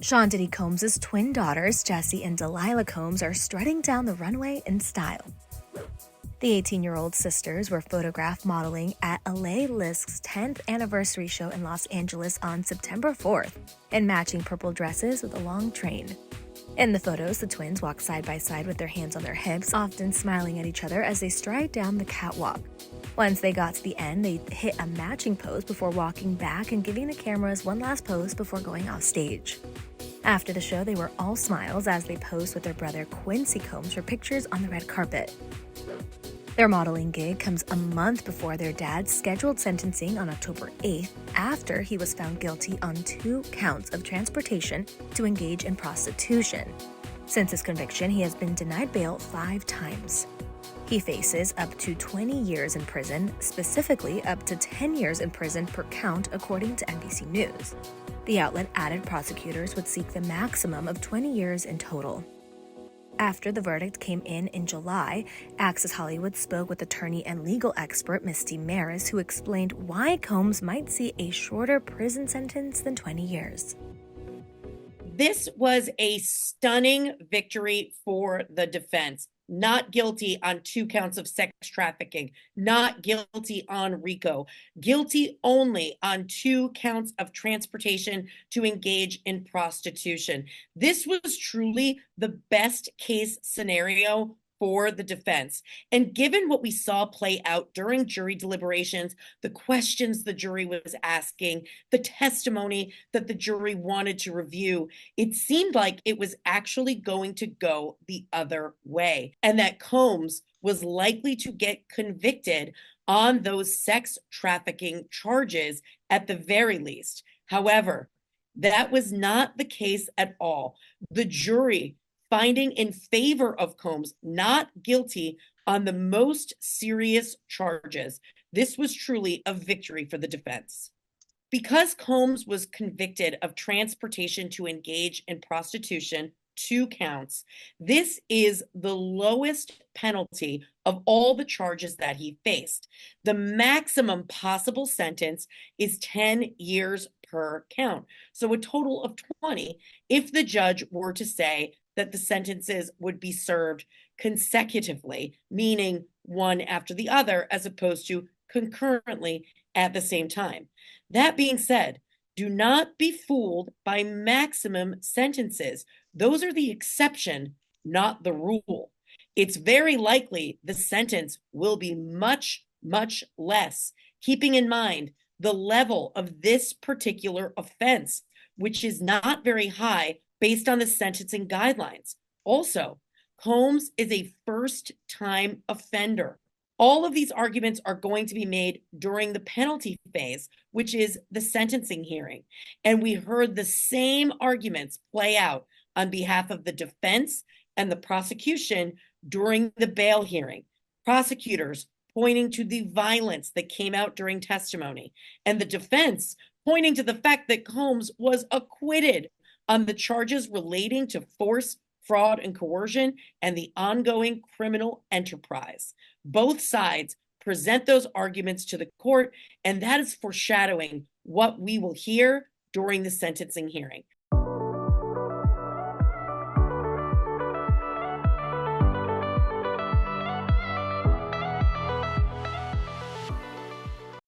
Sean Diddy Combs' twin daughters, Jessie and D'Lila Combs, are strutting down the runway in style. The 18-year-old sisters were photographed modeling at Ellaé Lisqué's 10th anniversary show in Los Angeles on September 4th in matching purple dresses with a long train. In the photos, the twins walk side by side with their hands on their hips, often smiling at each other as they stride down the catwalk. Once they got to the end, they hit a matching pose before walking back and giving the cameras one last pose before going off stage. After the show, they were all smiles as they posed with their brother Quincy Combs for pictures on the red carpet. Their modeling gig comes a month before their dad's scheduled sentencing on October 8th after he was found guilty on 2 counts of transportation to engage in prostitution. Since his conviction, he has been denied bail 5 times. He faces up to 20 years in prison, specifically up to 10 years in prison per count, according to NBC News. The outlet added prosecutors would seek the maximum of 20 years in total. After the verdict came in July, Access Hollywood spoke with attorney and legal expert Misty Maris, who explained why Combs might see a shorter prison sentence than 20 years. This was a stunning victory for the defense. Not guilty on 2 counts of sex trafficking, not guilty on RICO, guilty only on 2 counts of transportation to engage in prostitution. This was truly the best case scenario for the defense. And given what we saw play out during jury deliberations, the questions the jury was asking, the testimony that the jury wanted to review, it seemed like it was actually going to go the other way, and that Combs was likely to get convicted on those sex trafficking charges at the very least. However, that was not the case at all. The jury finding in favor of Combs, not guilty on the most serious charges. This was truly a victory for the defense. Because Combs was convicted of transportation to engage in prostitution, 2 counts, this is the lowest penalty of all the charges that he faced. The maximum possible sentence is 10 years per count, so a total of 20 if the judge were to say that the sentences would be served consecutively, meaning one after the other, as opposed to concurrently at the same time. That being said, do not be fooled by maximum sentences. Those are the exception, not the rule. It's very likely the sentence will be much, much less, keeping in mind the level of this particular offense, which is not very high based on the sentencing guidelines. Also, Combs is a first-time offender. All of these arguments are going to be made during the penalty phase, which is the sentencing hearing. And we heard the same arguments play out on behalf of the defense and the prosecution during the bail hearing. Prosecutors pointing to the violence that came out during testimony, and the defense pointing to the fact that Combs was acquitted on the charges relating to force, fraud, and coercion, and the ongoing criminal enterprise. Both sides present those arguments to the court, and that is foreshadowing what we will hear during the sentencing hearing.